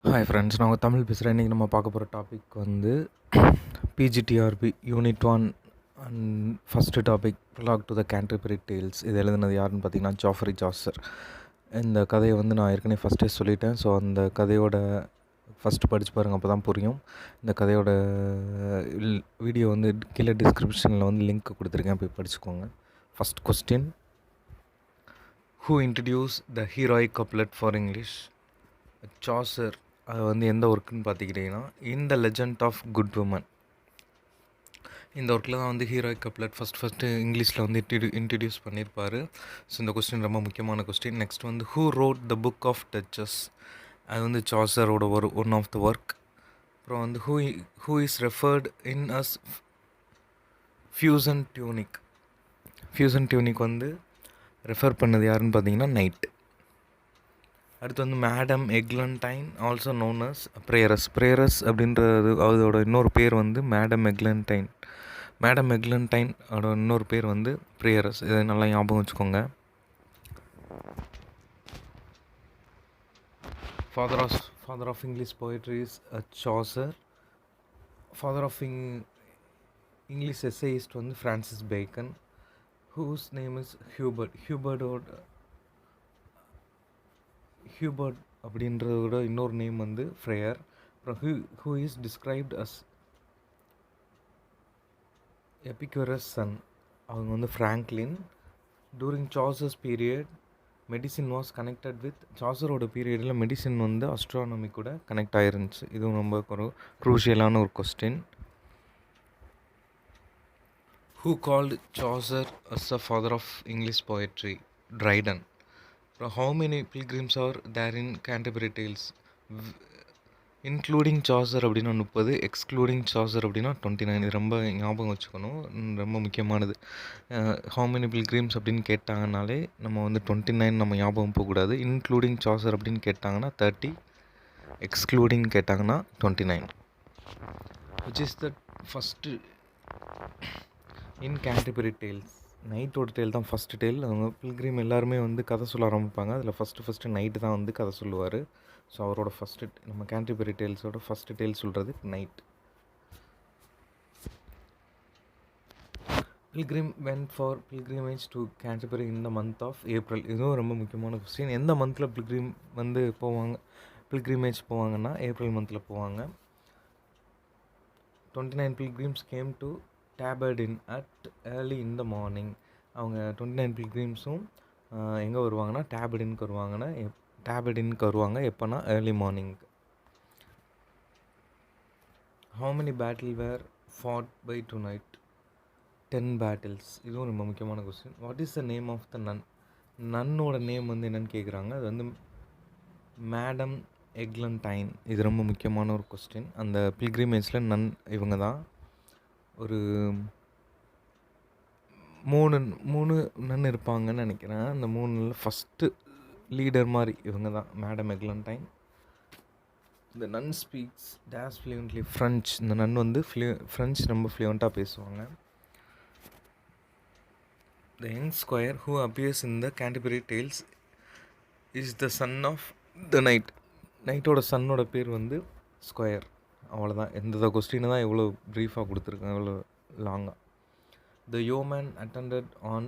Hi friends, நான் உங்கள் தமிழ் பேசுகிறேன். இன்றைக்கி நம்ம பார்க்க போகிற டாபிக் வந்து PGTRB unit 1 and first topic prologue to the Canterbury Tales. இது எழுதுனது யாருன்னு பார்த்தீங்கன்னா ஜாஃப்ரி சாசர். இந்த கதையை வந்து நான் ஏற்கனவே ஃபஸ்ட்டே சொல்லிட்டேன். ஸோ அந்த கதையோட ஃபஸ்ட்டு படித்து பாருங்கள், அப்போ தான் புரியும். இந்த கதையோட வீடியோ வந்து கீழே டிஸ்கிரிப்ஷனில் வந்து லிங்க் கொடுத்துருக்கேன், போய் படிச்சுக்கோங்க. First question: who introduce the heroic couplet for English? Chaucer. அது வந்து எந்த ஒர்க்குன்னு பார்த்துக்கிட்டிங்கன்னா in the legend of good woman. இந்த ஒர்க்கில் தான் வந்து ஹீரோயிக் கப்லெட் ஃபஸ்ட்டு இங்கிலீஷில் வந்து இன்ட்ரடியூஸ் பண்ணியிருப்பார். ஸோ இந்த கொஸ்டின் ரொம்ப முக்கியமான கொஸ்டின். நெக்ஸ்ட் வந்து who wrote the book of duchess? அது வந்து சாசரோட ஒன் ஆஃப் த ஒர்க். அப்புறம் வந்து who is referred in as fustian tunic. Fustian tunic வந்து ரெஃபர் பண்ணது யாருன்னு பார்த்தீங்கன்னா நைட். அடுத்து வந்து madam Eglantine, also known as prioress. Prioress அப்படின்றது அதோட இன்னொரு பேர் வந்து மேடம் எக்லண்டைன். மேடம் எக்லண்டைன் அதோட இன்னொரு பேர் வந்து ப்ரேயரஸ். இதை நல்லா ஞாபகம் வச்சுக்கோங்க. Father of English poetry is Chaucer. Father of English essayist வந்து Francis Bacon. Whose name is Hubert. Hubert அப்படின்றதோட இன்னொரு நேம் வந்து ஃப்ரேயர். அப்புறம் who is described as Epicurus son. அவங்க வந்து Franklin. During Chaucer's period medicine was connected with. சாசரோட பீரியடில் medicine வந்து அஸ்ட்ரானமி கூட கனெக்ட் ஆகிருந்துச்சு. இதுவும் ரொம்ப ஒரு க்ரூஷியலான ஒரு question. Who called Chaucer as a father of English poetry? Dryden. அப்புறம் how many pilgrims are there in Canterbury Tales? Including Chaucer அப்படின்னா 30, எக்ஸ்க்ளூடிங் சாசர் அப்படின்னா 29. இது ரொம்ப ஞாபகம் வச்சுக்கணும், ரொம்ப முக்கியமானது. ஹவு மெனி பில்கிரிம்ஸ் அப்படின்னு கேட்டாங்கனாலே நம்ம வந்து 29 நம்ம ஞாபகம் போகக்கூடாது. இன்க்ளூடிங் சாசர் அப்படின்னு கேட்டாங்கன்னா 30, எக்ஸ்க்ளூடிங் கேட்டாங்கன்னா 29. Which is the first in Canterbury tales? நைட்டோட டேல் தான் ஃபஸ்ட்டு டேல். அவங்க பில்கிரிம் எல்லாருமே வந்து கதை சொல்ல ஆரம்பிப்பாங்க. அதில் ஃபஸ்ட்டு நைட்டு தான் வந்து கதை சொல்லுவார். ஸோ அவரோட ஃபஸ்ட்டு நம்ம கேன்டர்பரி டேல்ஸோட ஃபஸ்ட்டு டேல் சொல்கிறது knight. Pilgrim went for pilgrimage to Canterbury in the month of April. இதுவும் ரொம்ப முக்கியமான கொஸ்டின். எந்த மந்தில் பில்கிரிம் வந்து போவாங்க, பில்கிரிமேஜ் போவாங்கன்னா ஏப்ரல் மந்தில் போவாங்க. 29 pilgrims came to Tabard Inn at early in the morning. அவங்க 29 பில்கிரிம்ஸும் எங்கே வருவாங்கன்னா டேபர்டினுக்கு வருவாங்க. எப்போனா early morning. How many battle were fought by to night? 10 battles. இதுவும் ரொம்ப முக்கியமான question. What is the name of the nun? நன்னோட நேம் வந்து என்னென்னு கேட்குறாங்க. அது வந்து மேடம் எக்லண்டைன். இது ரொம்ப முக்கியமான ஒரு கொஸ்டின். அந்த பில்கிரிமேஜில் நன் இவங்க தான். ஒரு மூணு நன் இருப்பாங்கன்னு நினைக்கிறேன். அந்த 3 ஃபஸ்ட்டு லீடர் மாதிரி இவங்க தான், மேடம் எக்லண்டைன். இந்த nun speaks days fluently French. இந்த நன் வந்து ஃப்ரெஞ்ச் ரொம்ப ஃப்ளூயண்ட்டாக பேசுவாங்க. The young squire who appears in the Canterbury Tales is the son of the knight. நைட்டோட சன்னோட பேர் வந்து ஸ்கொயர். அவ்வளோதான். எந்த கொஸ்டினை தான் எவ்வளோ ப்ரீஃபாக கொடுத்துருக்காங்க, எவ்வளோ லாங்காக. The yeoman attended on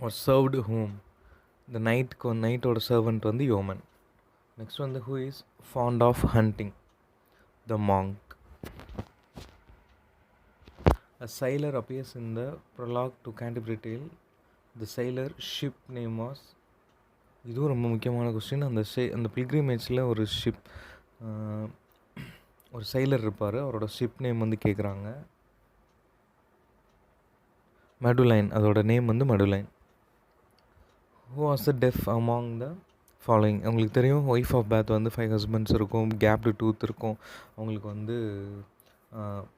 or served whom? The நைட்டோட சர்வெண்ட் வந்து yeoman. நெக்ஸ்ட் வந்து who is fond of hunting? The monk. A sailor appears in the prologue to Canterbury Tale. The sailor ship name was. இதுவும் ரொம்ப முக்கியமான question. அந்த பில்கிரிமேஜில் ஒரு ஒரு sailor இருப்பார். அவரோட ஷிப் நேம் வந்து கேட்குறாங்க. மெடுலைன். அதோட நேம் வந்து Madeline. Who was the deaf among the following? அவங்களுக்கு தெரியும் ஒய்ஃப் ஆஃப் பேத் வந்து 5 ஹஸ்பண்ட்ஸ் இருக்கும், கேப்டு டூத் இருக்கும். அவங்களுக்கு வந்து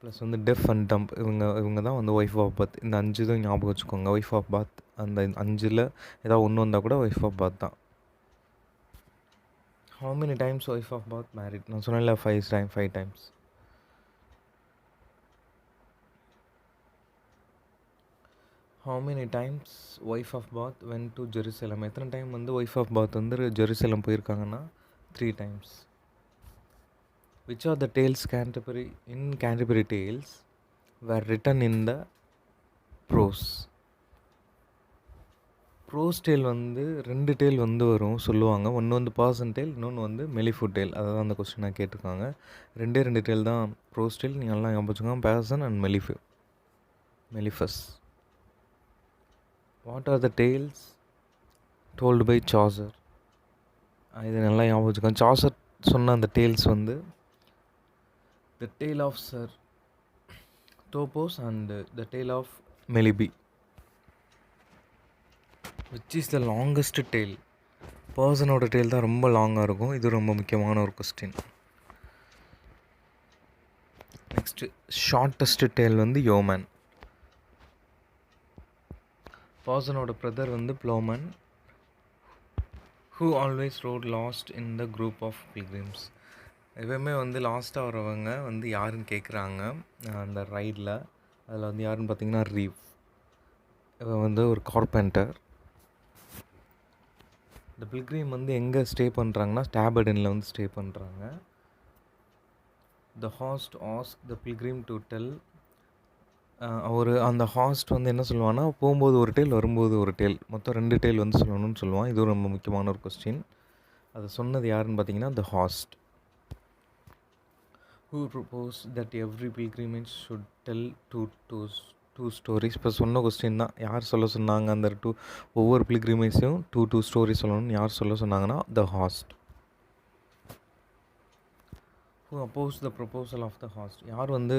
ப்ளஸ் வந்து டெஃப் அண்ட் டம்ப். இவங்க தான் வந்து ஒய்ஃப் ஆஃப் பாத். இந்த 5 தான் ஞாபகம் வச்சுக்கோங்க. ஒய்ஃப் ஆஃப் பாத். அந்த 5ல் ஏதாவது ஒன்று வந்தால் கூட ஒய்ஃப் ஆஃப் பாத் தான். How many times wife of Bath married? நான் சொன்னேன்ல 5 times. How many times wife of Bath went to Jerusalem? எத்தனை டைம் வந்து ஒய்ஃப் ஆஃப் பாத் வந்து Jerusalem போயிருக்காங்கன்னா 3 times. Which are the tales in Canterbury Tales were written in the prose? Prose tale வந்து 2 Dale வந்து வரும் சொல்லுவாங்க. ஒன்று வந்து பர்சன் டேல், இன்னொன்று வந்து மெலிஃபுட் டேல். அதை தான் அந்த கொஸ்டினாக கேட்டிருக்காங்க. 2 டேல் தான் ப்ரோஸ் டேல். நீங்கள் எல்லாம் ஞாபகம் வச்சுக்கோங்க, parson and Melibeus. What are the tales told by Chaucer? இது நல்லா ஞாபகம் வச்சுக்கோங்க. சாசர் சொன்ன அந்த டேல்ஸ் வந்து the tale of Sir Topas and the tale of Melibee. Which is the longest tale? பர்சனோட டேல் தான் ரொம்ப லாங்காக இருக்கும். இது ரொம்ப முக்கியமான ஒரு கொஸ்டின். நெக்ஸ்ட்டு ஷார்ட்டஸ்ட் டேல் வந்து யோமேன். பர்சனோட பிரதர் வந்து ploughman. Who always rode last in the group of pilgrims. எப்பவுமே வந்து லாஸ்ட்டாக வரவங்க வந்து யாருன்னு கேட்குறாங்க அந்த ரைடில். அதில் வந்து யாருன்னு பார்த்தீங்கன்னா ரீவ். இவன் வந்து ஒரு கார்பெண்டர். இந்த பில்கிரிம் வந்து எங்கே ஸ்டே பண்ணுறாங்கன்னா ஸ்டாபர்டனில் வந்து ஸ்டே பண்ணுறாங்க. The host ask the pilgrim to tell. அவர் அந்த ஹாஸ்ட் வந்து என்ன சொல்லுவான்னா, போகும்போது ஒரு டேல் வரும்போது ஒரு டேல், மொத்தம் 2 டேல் வந்து சொல்லணும்னு சொல்லுவான். இதுவும் ரொம்ப முக்கியமான ஒரு கொஸ்டின். அதை சொன்னது யாருன்னு பார்த்தீங்கன்னா the host. Who propose that every pilgrimage should tell two stories. இப்போ சொன்ன கொஸ்டின் தான். யார் சொல்ல சொன்னாங்க அந்த ஒவ்வொரு பில்கிரிமேஜையும் டூ ஸ்டோரிஸ் சொல்லணும்னு யார் சொல்ல சொன்னாங்கன்னா the host. Who oppose the proposal of the host? யார் வந்து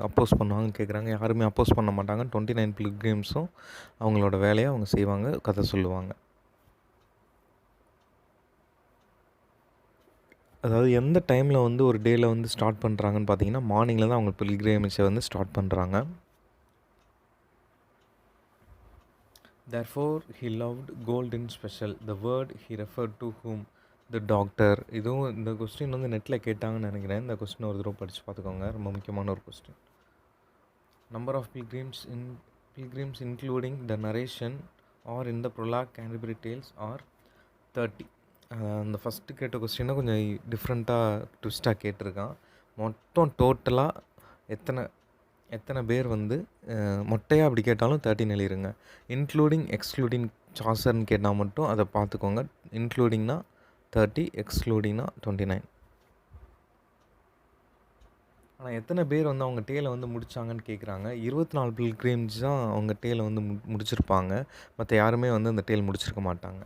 அப்போஸ் பண்ணுவாங்கன்னு கேட்குறாங்க. யாருமே அப்போஸ் பண்ண மாட்டாங்க. 29 பில்கிரிம்ஸும் அவங்களோட வேலையை அவங்க செய்வாங்க, கதை சொல்லுவாங்க. அதாவது எந்த டைமில் வந்து ஒரு டேயில் வந்து ஸ்டார்ட் பண்ணுறாங்கன்னு பார்த்தீங்கன்னா மார்னிங்கில் தான் அவங்க பில்கிரிமேஜை வந்து ஸ்டார்ட் பண்ணுறாங்க. Therefore he loved gold in special. The word he referred to whom? The doctor. இதுவும் இந்த கொஸ்டின் வந்து நெட்டில் கேட்டாங்கன்னு நினைக்கிறேன். இந்த கொஸ்டின் ஒரு தடவை படித்து பார்த்துக்கோங்க. ரொம்ப முக்கியமான ஒரு question. Number of pilgrims including the narration or in the prologue Canterbury Tales are 30. அந்த ஃபஸ்ட்டு கேட்ட கொஸ்டினை கொஞ்சம் டிஃப்ரெண்ட்டாக ட்விஸ்ட்டாக கேட்டிருக்கான். மொத்தம் டோட்டலாக எத்தனை பேர் வந்து மொட்டையாக அப்படி கேட்டாலும் 13 எழுதிருங்க. இன்க்ளூடிங் எக்ஸ்க்ளூடிங் சாசர்னு கேட்டால் மட்டும் அதை பார்த்துக்கோங்க. இன்க்ளூடிங்னா 30, எக்ஸ்க்ளூடிங்னா 29. ஆனால் எத்தனை பேர் வந்து அவங்க டேலை வந்து முடித்தாங்கன்னு கேட்குறாங்க. 24 பில்கிரிம்ஸ் தான் அவங்க டேலை வந்து முடிச்சிருப்பாங்க. மற்ற யாருமே வந்து அந்த டேல் முடிச்சிருக்க மாட்டாங்க.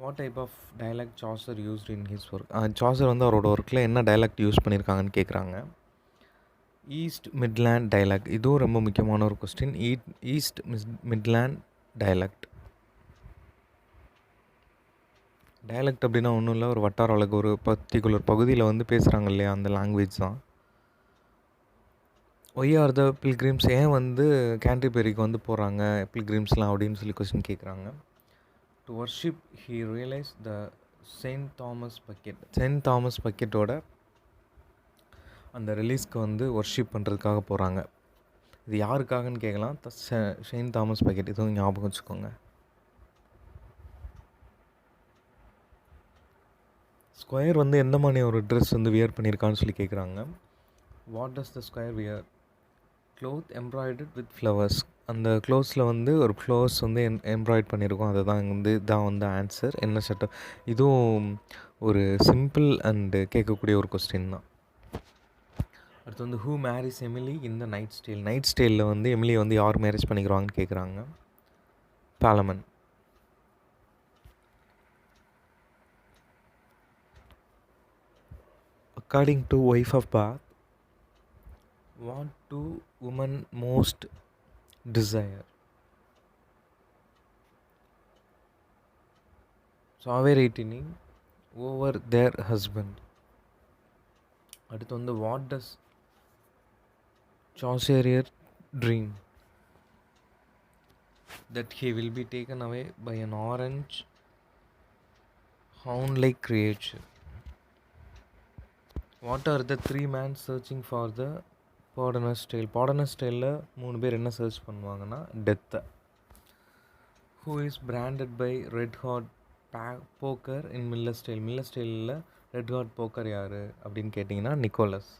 What type of dialect Chaucer used in his work? Chaucer வந்து அவரோட ஒர்க்கில் என்ன டைலாக்ட் யூஸ் பண்ணியிருக்காங்கன்னு கேட்குறாங்க. East Midland dialect. இதுவும் ரொம்ப முக்கியமான ஒரு question. East Midland dialect. Dialect அப்படின்னா ஒன்றும் இல்லை, ஒரு வட்டார வழக்கு, ஒரு பர்டிகுலர் பகுதியில் வந்து பேசுகிறாங்க இல்லையா, அந்த லாங்குவேஜ் தான். Why are the pilgrims? ஏன் வந்து கேன்டர்பரிக்கு வந்து போகிறாங்க பில்கிரிம்ஸ்லாம் அப்படின்னு சொல்லி கொஸ்டின் கேட்குறாங்க. To worship he realise the Saint Thomas பக்கெட்டோட அந்த ரிலீஸ்க்கு வந்து வர்ஷிப் பண்ணுறதுக்காக போகிறாங்க. இது யாருக்காகன்னு கேட்கலாம். Saint Thomas Becket. இதுவும் ஞாபகம் வச்சுக்கோங்க. ஸ்கொயர் வந்து எந்த மாதிரி ஒரு ட்ரெஸ் வந்து வியர் பண்ணியிருக்கான்னு சொல்லி கேட்குறாங்க. What does the square wear? Cloth embroidered with flowers. அந்த க்ளோத்ஸில் வந்து ஒரு ஃப்ளவர்ஸ் வந்து எம்ப்ராய்ட் பண்ணியிருக்கோம். அதை தான் வந்து ஆன்சர். என்ன சட்டம்? இதுவும் ஒரு சிம்பிள் அண்டு கேட்கக்கூடிய ஒரு கொஸ்டின் தான். அடுத்து வந்து who marries Emily in the knight's டேலில் வந்து எமிலியை வந்து யார் மேரேஜ் பண்ணிக்கிறாங்கன்னு கேட்குறாங்க. Palamon. According to wife of Bath, what do woman most desire? sovereignty over their husband. அடுத்து வந்து what does Chaucer dream? That he will be taken away by an orange hound-like creature. What are the 3 men searching for the Pordenous Tale? Pordenous Tale 3 பேர் என்ன search பண்ணுவாங்கன்னா டெத்தை. Who is branded by red hot poker in Miller's Tale? Miller's Tale red hot poker யார் அப்படின்னு கேட்டிங்கன்னா Nicholas.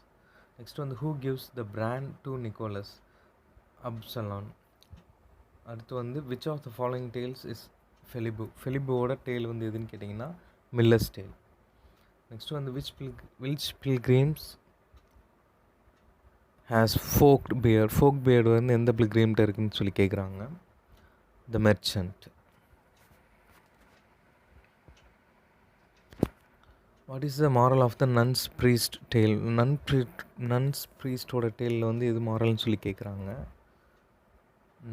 Next வந்து who gives the brand to Nicholas? Absalon. அடுத்து வந்து which of the following tales is fabliau? ஃபெலிபுவோட tale வந்து எதுன்னு கேட்டிங்கன்னா மில்லர்ஸ் டேல். நெக்ஸ்ட் வந்து which pilgrims has forked beard? Fork beard வந்து எந்த பில்கிரிம்கிட்ட இருக்குன்னு சொல்லி கேட்குறாங்க. The merchant. What is the moral of the nun's priest tale? Nun's ப்ரீஸ்டோட டேலில் வந்து எது மாரல்னு சொல்லி கேட்குறாங்க.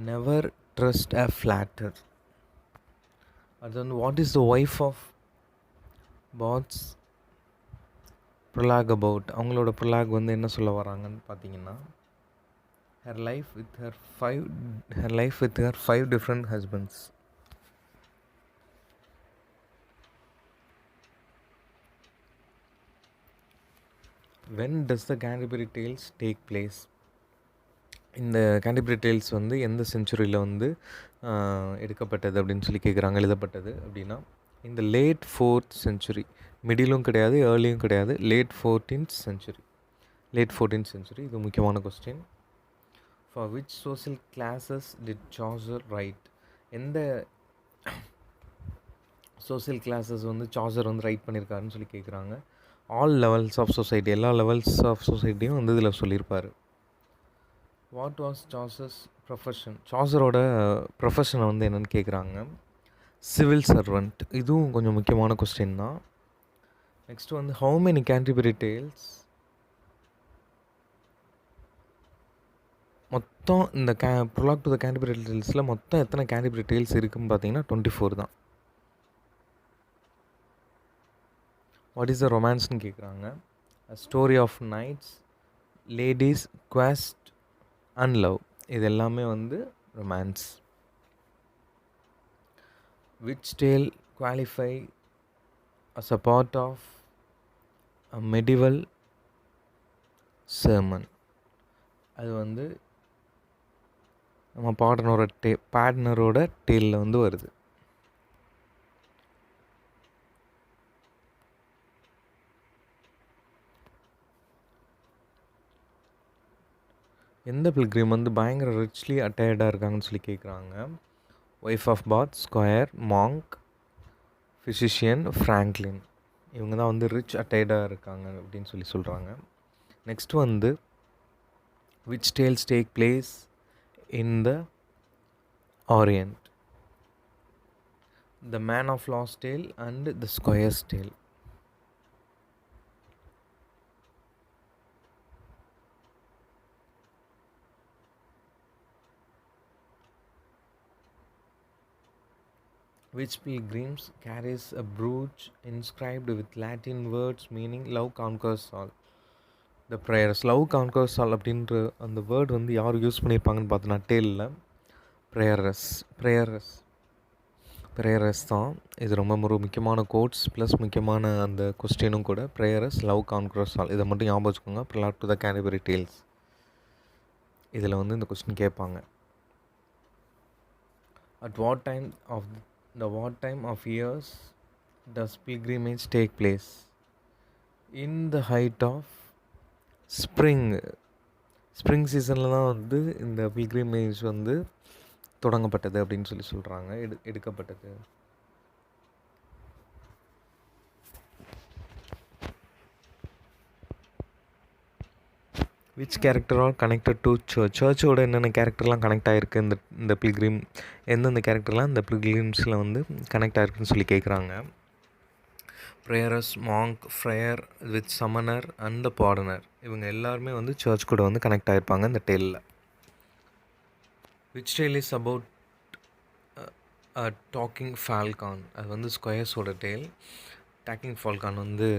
Never trust a flatterer. அது வந்து what is the wife of Bath's prologue about? அவங்களோட ப்ரொலாக் வந்து என்ன சொல்ல வராங்கன்னு பார்த்தீங்கன்னா her life with her five different husbands. When does the Canterbury Tales take place? இந்த கேண்டர்பரி டேல்ஸ் வந்து எந்த செஞ்சுரியில் வந்து எடுக்கப்பட்டது அப்படின்னு சொல்லி கேட்குறாங்க, எழுதப்பட்டது அப்படின்னா இந்த லேட் 4th century. மிடிலும் கிடையாது, ஏர்லியும் கிடையாது, லேட் 14th century. இது முக்கியமான question. For which social classes did Chaucer write? எந்த சோசியல் கிளாஸஸ் வந்து சாசர் வந்து ரைட் பண்ணியிருக்காருன்னு சொல்லி கேட்குறாங்க. ஆல் லெவல்ஸ் ஆஃப் சொசைட்டி, எல்லா லெவல்ஸ் ஆஃப் சொசைட்டியும் வந்து இதில் சொல்லியிருப்பார். What was Chaucer's profession? சாசரோட ப்ரொஃபஷனை வந்து என்னென்னு கேட்குறாங்க. Civil servant. இதுவும் கொஞ்சம் முக்கியமான கொஸ்டின் தான். நெக்ஸ்ட் வந்து ஹவு மெனி கேண்டர்பரி டேல்ஸ்? மொத்தம் இந்த ப்ரொலாக் டு த கேண்டர்பரி டேல்ஸில் மொத்தம் எத்தனை கேண்டர்பரி டேல்ஸ் இருக்குதுன்னு பார்த்தீங்கன்னா 24 தான். வாட் இஸ் த ரொமான்ஸ்னு கேட்குறாங்க. A story of knights, ladies, quest and love. இது எல்லாமே வந்து romance. Which tale qualify as a part of a medieval sermon? அது வந்து நம்ம பாட்னரோட டேலில் வந்து வருது. எந்த பில்கிரிம் வந்து பயங்கர ரிச்லி அட்டையர்டாக இருக்காங்கன்னு சொல்லி கேட்குறாங்க. Wife of Bath, squire, monk, physician, Franklin. இவங்க தான் வந்து ரிச் அட்டையர்டாக இருக்காங்க அப்படின்னு சொல்லி சொல்கிறாங்க. நெக்ஸ்ட் வந்து which tales take place in the orient? The man of law's tale and the squire's tale. Which pilgrims carries a brooch inscribed with Latin words meaning love conquers all? The prayers. love conquers all அப்படின்ற அந்த word வந்து யார் use பண்ணியிருப்பாங்கன்னு பார்த்தோன்னா டேலில் ப்ரேயரஸ் தான். இது ரொம்ப ஒரு முக்கியமான கோட்ஸ் ப்ளஸ் முக்கியமான அந்த கொஸ்டினும் கூட. ப்ரேயரஸ், லவ் கான்க்ரஸ் ஆல். இதை மட்டும் ஞாபகம் வச்சுக்கோங்க. Prologue to the Canterbury tales இதில் வந்து இந்த கொஸ்டின் கேட்பாங்க. At what time of years does pilgrimage take place? In the height of spring சீசனில் தான் வந்து இந்த பில்கிரிமேஜ் வந்து தொடங்கப்பட்டது அப்படின்னு சொல்லி சொல்கிறாங்க, எடுக்கப்பட்டது. Which character are connected to சர்ச்சோட என்னென்ன கேரக்டர்லாம் கனெக்ட் ஆகிருக்கு இந்த பில்கிரிம், எந்தெந்த கேரக்டர்லாம் இந்த பில்கிரிம்ஸில் வந்து கனெக்ட் ஆகிருக்குன்னு சொல்லி கேட்குறாங்க. Prioress, monk, friar with summoner and the pardoner. இவங்க எல்லாருமே வந்து சர்ச் கூட வந்து கனெக்ட் ஆகிருப்பாங்க இந்த டேலில். Which tale is about talking falcon? அது வந்து ஸ்கொயர்ஸோட டேல். டாக்கிங் ஃபால்கான் வந்து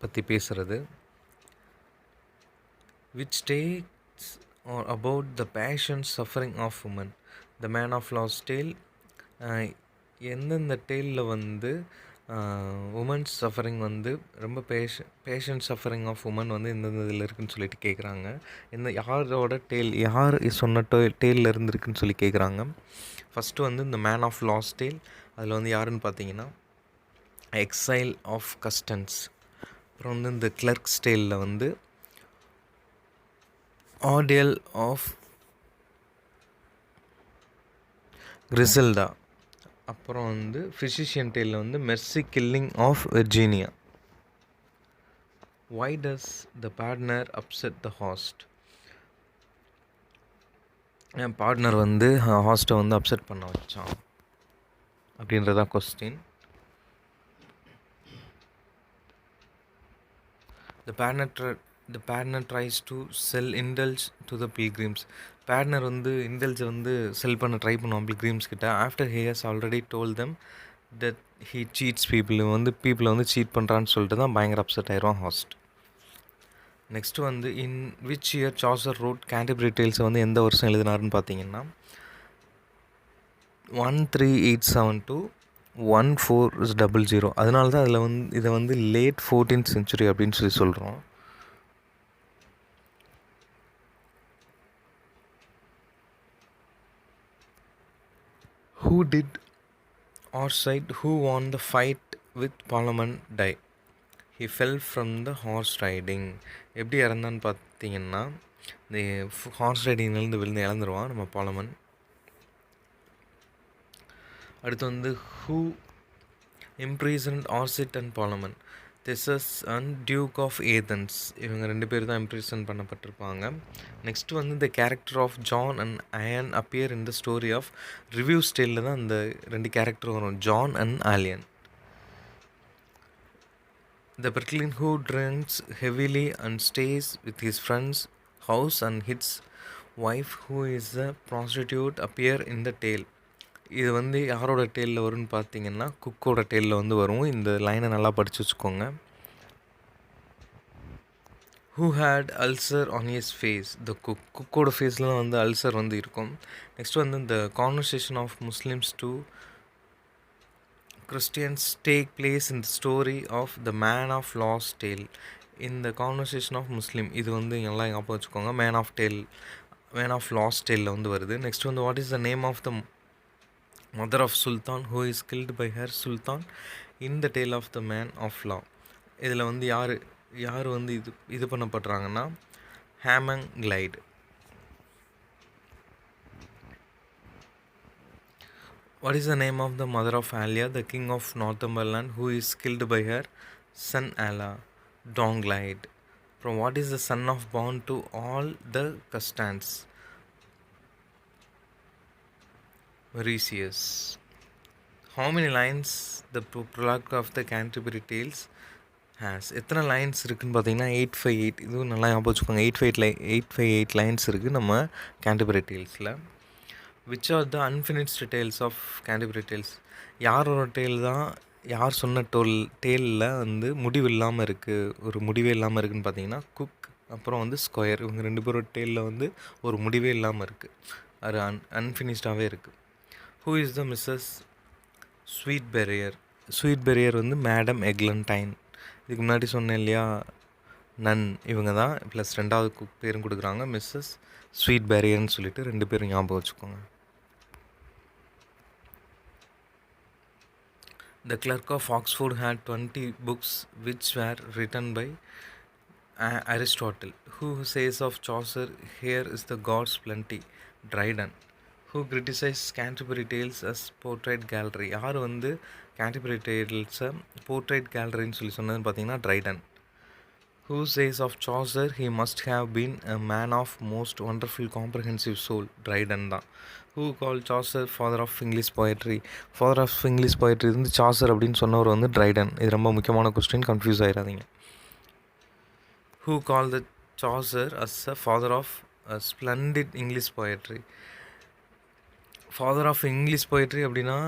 பற்றி பேசுகிறது. Which takes or about the passion suffering of women? The man of lost tale. எந்தெந்த டேலில் வந்து உமன்ஸ் சஃபரிங் வந்து ரொம்ப பேஷண்ட் சஃபரிங் ஆஃப் உமன் வந்து எந்தெந்த இதில் இருக்குதுன்னு சொல்லிட்டு கேட்குறாங்க. யாரோட டேல், யார் சொன்ன டேலில் இருந்துருக்குன்னு சொல்லி கேட்குறாங்க. ஃபஸ்ட்டு வந்து இந்த மேன் ஆஃப் லாஸ்ட் டேல். அதில் வந்து யாருன்னு பார்த்தீங்கன்னா எக்ஸைல் ஆஃப் கஸ்டன்ஸ். அப்புறம் வந்து இந்த கிளர்க்ஸ் டேலில் வந்து ஆர்டியல் ஆஃப் கிரிசல்டா. அப்புறம் வந்து ஃபிசிஷியன் டேலில் வந்து mercy killing of Virginia. Why does the partner upset the host? என் பார்ட்னர் வந்து ஹாஸ்ட்டை வந்து அப்செட் பண்ண வச்சான் அப்படின்றதா கொஸ்டின். The partner tries to sell indulge to the pilgrims. Partner வந்து இண்டல்ஜை வந்து செல் பண்ண ட்ரை பண்ணுவான் பில்கிரிம்ஸ் கிட்ட. After he has already told them that he cheats people. வந்து பீப்புளை வந்து சீட் பண்ணுறான்னு சொல்லிட்டு தான் பயங்கர அப்செட் ஆயிடுவான் ஹாஸ்ட். நெக்ஸ்ட்டு வந்து in which year Chaucer wrote Canterbury டேல்ஸை வந்து எந்த வருஷம் எழுதினாருன்னு பார்த்தீங்கன்னா 1387 to 1400. அதனால தான் அதில் வந்து இதை வந்து லேட் 14th century அப்படின்னு சொல்லி சொல்கிறோம். Who did or side who won the fight with Parliament die? He fell from the horse riding. எப்படி இறந்தான்னு பார்த்தீங்கன்னா இந்த ஹார்ஸ் ரைடிங்லேருந்து விழுந்து இழந்துருவான் நம்ம பார்லமெண்ட். அடுத்து வந்து who imprisoned Orsit and Parliament? Theseus and Duke of Athens. இவங்க 2 பேர் தான் இம்ப்ரிசன் பண்ணப்பட்டிருப்பாங்க. நெக்ஸ்ட் வந்து the character of John and Ian appear in the story of Reviews Tale தான் அந்த 2 கேரக்டர் வரும், John and alien. The Berkelin who drinks heavily and stays with his friend's house and his wife who is a prostitute appear in the tale. இது வந்து யாரோட டேலில் வரும்னு பார்த்தீங்கன்னா குக்கோட டேலில் வந்து வரும். இந்த லைனை நல்லா படித்து வச்சுக்கோங்க. Who had ulcer on his face? The குக்கோட ஃபேஸில் தான் வந்து அல்சர் வந்து இருக்கும். நெக்ஸ்ட் வந்து இந்த conversation of Muslims to Christians take place in the story of the Man of Lost Tale. இந்த கான்வர்சேஷன் ஆஃப் முஸ்லீம் இது வந்து நல்லா ஞாபகம் வச்சுக்கோங்க. மேன் ஆஃப் லாஸ்ட் டேலில் வந்து வருது. நெக்ஸ்ட் வந்து what is the name of the mother of sultan who is killed by her sultan in the tale of the Man of Law. இதில் வந்து யார் வந்து இது பண்ணப்படுறாங்கன்னா ஹேமங்கிளைடு. What is the name of the mother of Alia, the king of Northumberland, who is killed by her son Ala? Donglide. From what is the son of born to all the Castans? Eurystheus. How many lines the prologue of the Canterbury Tales has? எத்தனை lines இருக்குதுன்னு பார்த்தீங்கன்னா 858. இதுவும் நல்லா ஞாபகம் வச்சுக்கோங்க. 858 lines இருக்குது நம்ம Canterbury டேல்ஸில். Which are the unfinished tales of Canterbury Tales? யாரோட டேல் தான் யார் சொன்ன டேலில் வந்து முடிவு இல்லாமல் இருக்குது, ஒரு முடிவே இல்லாமல் இருக்குதுன்னு பார்த்தீங்கன்னா குக் அப்புறம் வந்து ஸ்கொயர். இவங்க 2 பேரோட டேலில் வந்து ஒரு முடிவே இல்லாமல் இருக்குது, அது அன்ஃபினிஷ்டாகவே இருக்குது. ஹூ இஸ் த மிஸ்ஸஸ் ஸ்வீட்பெரியர் வந்து மேடம் எக்லண்டைன். இதுக்கு முன்னாடி சொன்னேன் இல்லையா நன், இவங்க தான் ப்ளஸ் 2வது பேரும் கொடுக்குறாங்க மிஸ்ஸஸ் ஸ்வீட்பெரியர்னு சொல்லிட்டு 2 பேரும் ஞாபகம் வச்சுக்கோங்க. The clerk of Oxford had 20 books which were written by Aristotle. Who says of Chaucer, here is the God's plenty? Dryden. Who criticized Canterbury Tales as portrait gallery? யார் வந்து Canterbury Tales portrait galleryன்னு சொல்லி சொன்னதுன்னு பார்த்தீங்கன்னா Dryden. Who says of Chaucer, he must have been a man of most wonderful comprehensive soul? Dryden தான். Who called Chaucer father of English poetry? Father of English poetry வந்து Chaucer அப்படின்னு சொன்னவர் வந்து Dryden. இது ரொம்ப முக்கியமான கொஸ்டின், கன்ஃபியூஸ் ஆகிடாதீங்க. Who called the Chaucer as a father of a splendid English poetry? Father of English poetry அப்படின்னா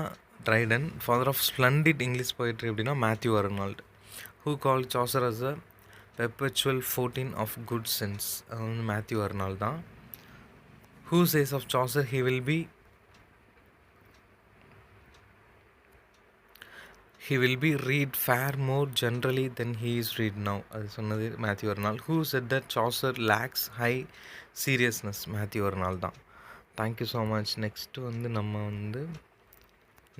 Dryden. Father of splendid English poetry அப்படின்னா Matthew Arnold. Who called Chaucer as a perpetual fountain of good sense? அது வந்து Matthew Arnold தான். Who says of Chaucer, he will be read far more generally than he is read now? அது சொன்னது Matthew Arnold. Who said that Chaucer lacks high seriousness? Matthew Arnold தான். Thank you so much. Next வந்து நம்ம வந்து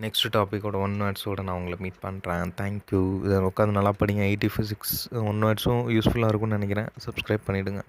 next டாப்பிக்கோட one வேர்ட்ஸோடு நான் உங்களை meet பண்ணுறேன். Thank you. இதை உட்காந்து நல்லா படிங்க. 80 ஃபிசிக்ஸ் ஒன் வேர்ட்ஸும் யூஸ்ஃபுல்லாக இருக்கும்னு நினைக்கிறேன். சப்ஸ்கிரைப் பண்ணிவிடுங்க.